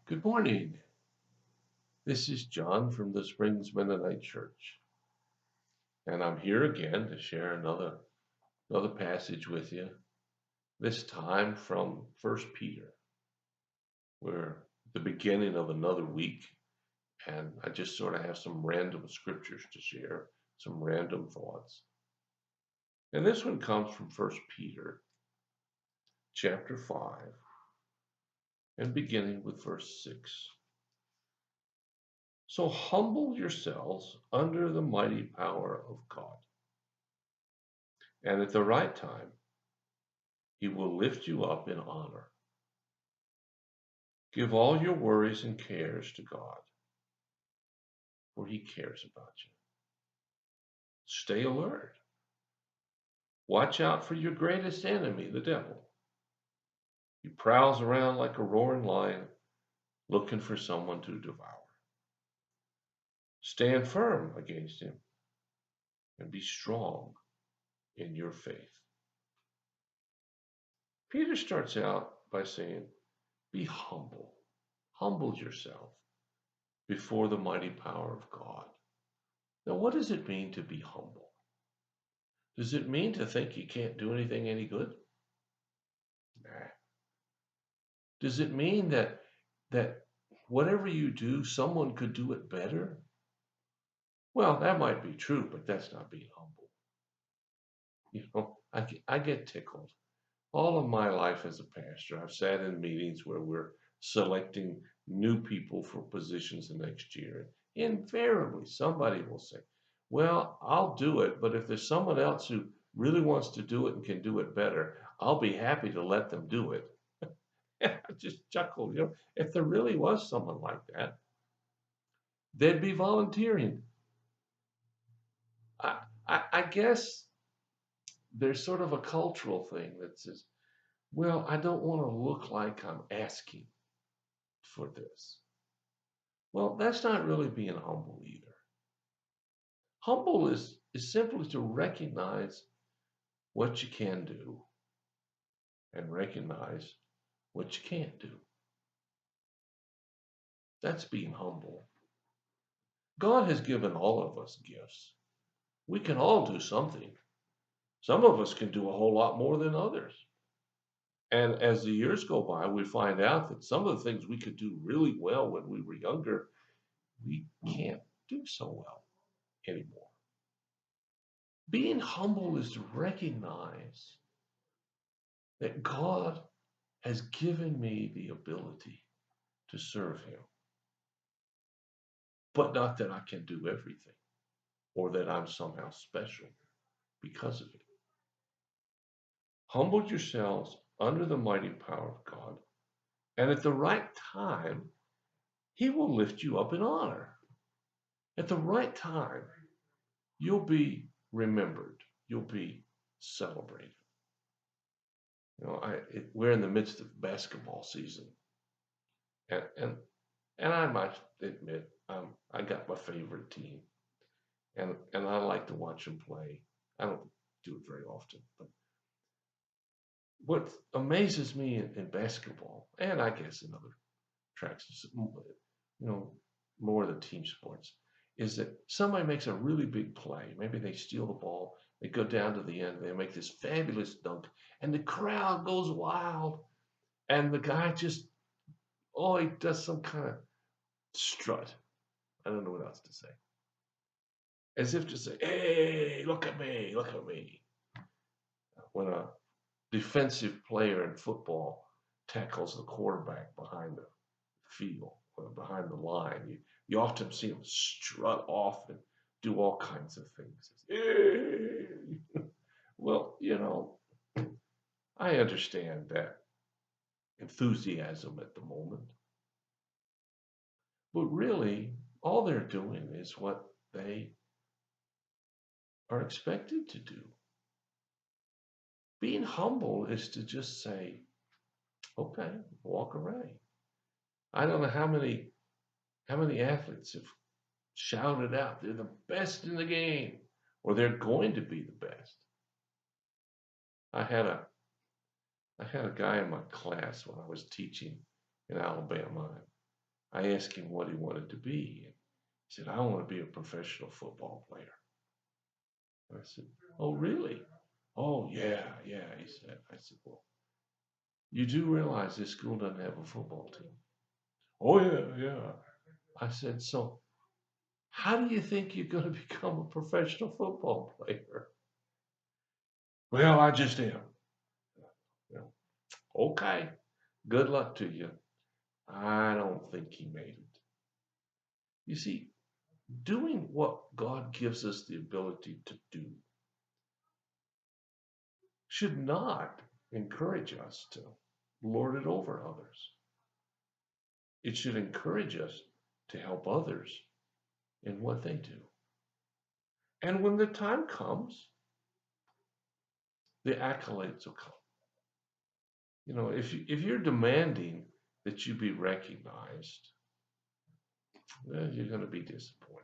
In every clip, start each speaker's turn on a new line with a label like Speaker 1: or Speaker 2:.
Speaker 1: Good morning. This is John from the Springs Mennonite Church, and I'm here again to share another passage with you. This time from First Peter. We're at the beginning of another week, and I just sort of have some random scriptures to share, some random thoughts. And this one comes from First Peter, chapter 5, and beginning with verse 6. So humble yourselves under the mighty power of God, and at the right time He will lift you up in honor. Give all your worries and cares to God, for He cares about you. Stay alert. Watch out for your greatest enemy, the devil. He prowls around like a roaring lion, looking for someone to devour. Stand firm against him and be strong in your faith. Peter starts out by saying, be humble. Humble yourself before the mighty power of God. Now, what does it mean to be humble? Does it mean to think you can't do anything any good? Nah. Does it mean that whatever you do, someone could do it better? Well, that might be true, but that's not being humble. I get tickled. All of my life as a pastor, I've sat in meetings where we're selecting new people for positions the next year. And invariably, somebody will say, well, I'll do it, but if there's someone else who really wants to do it and can do it better, I'll be happy to let them do it. I just chuckled. If there really was someone like that, they'd be volunteering. I guess there's sort of a cultural thing that says, well, I don't want to look like I'm asking for this. Well, that's not really being humble either. Humble is simply to recognize what you can do and recognize what you can't do. That's being humble. God has given all of us gifts. We can all do something. Some of us can do a whole lot more than others. And as the years go by, we find out that some of the things we could do really well when we were younger, we can't do so well anymore. Being humble is to recognize that God has given me the ability to serve Him, but not that I can do everything or that I'm somehow special because of it. Humble yourselves under the mighty power of God, and at the right time, He will lift you up in honor. At the right time, you'll be remembered. You'll be celebrated. We're in the midst of basketball season, and and and I might admit I got my favorite team, and I like to watch them play. I don't do it very often, but what amazes me in basketball, and I guess in other tracks, more of the team sports, is that somebody makes a really big play. Maybe they steal the ball, they go down to the end, they make this fabulous dunk, and the crowd goes wild, and the guy just, oh, he does some kind of strut. I don't know what else to say. As if to say, hey, look at me, look at me. When a defensive player in football tackles the quarterback behind the field or behind the line, you often see him strut off and do all kinds of things. Hey. Well, I understand that enthusiasm at the moment, but really, all they're doing is what they are expected to do. Being humble is to just say, okay, walk away. I don't know how many athletes have shouted out they're the best in the game or they're going to be the best. I had a guy in my class when I was teaching in Alabama. I asked him what he wanted to be. And he said, I want to be a professional football player. I said, oh, really? Oh, yeah, yeah, he said. I said, well, you do realize this school doesn't have a football team? Oh, yeah, yeah. I said, so how do you think you're going to become a professional football player? Well, I just am. Well, okay, good luck to you. I don't think he made it. You see, doing what God gives us the ability to do should not encourage us to lord it over others. It should encourage us to help others in what they do. And when the time comes, the accolades will come. You know, if you're demanding that you be recognized, well, you're going to be disappointed.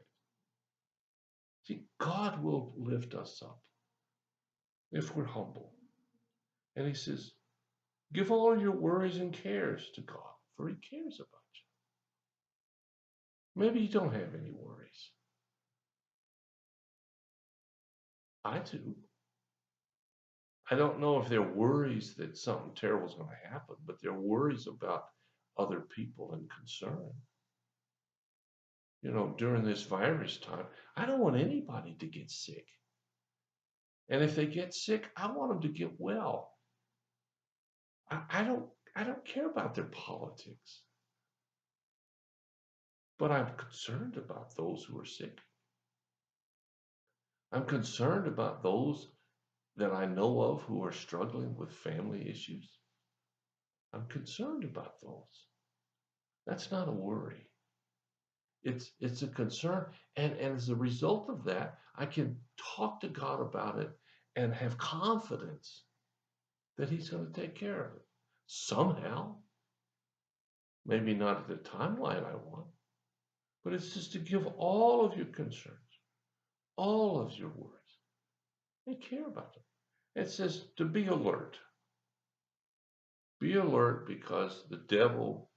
Speaker 1: See, God will lift us up if we're humble. And he says, give all your worries and cares to God, for he cares about you. Maybe you don't have any worries. I do. I don't know if they're worries that something terrible is going to happen, but they're worries about other people and concern. You know, during this virus time, I don't want anybody to get sick. And if they get sick, I want them to get well. I don't I don't care about their politics, but I'm concerned about those who are sick. I'm concerned about those that I know of who are struggling with family issues. I'm concerned about those. That's not a worry. It's a concern. And as a result of that, I can talk to God about it and have confidence that He's going to take care of it. Somehow, maybe not at the timeline I want, but it's just to give all of your concerns, all of your worries, and care about them. It says to be alert. Be alert because the devil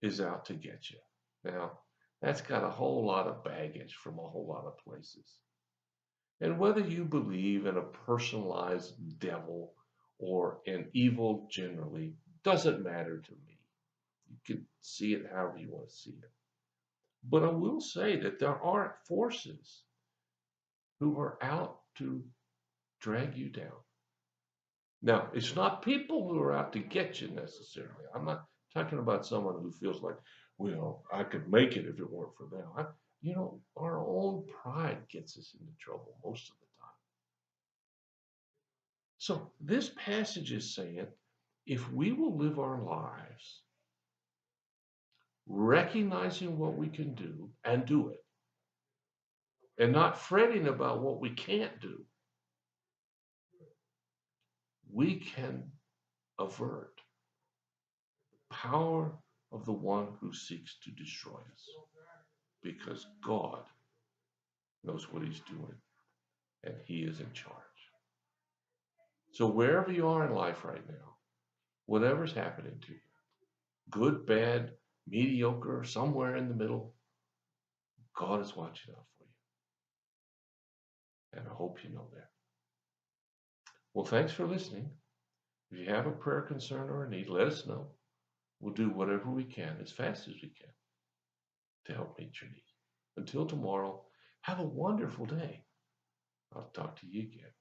Speaker 1: is out to get you. Now, that's got a whole lot of baggage from a whole lot of places. And whether you believe in a personalized devil or in evil generally doesn't matter to me. You can see it however you want to see it. But I will say that there are forces who are out to drag you down. Now, it's not people who are out to get you necessarily. I'm not talking about someone who feels like, well, I could make it if it weren't for them. Our own pride gets us into trouble most of the time. So this passage is saying, if we will live our lives recognizing what we can do and do it, and not fretting about what we can't do, we can avert the power of the one who seeks to destroy us, because God knows what he's doing and he is in charge. So wherever you are in life right now, whatever's happening to you, good, bad, mediocre, somewhere in the middle, God is watching out for you. And I hope you know that. Well, thanks for listening. If you have a prayer concern or a need, let us know. We'll do whatever we can as fast as we can to help meet your need. Until tomorrow, have a wonderful day. I'll talk to you again.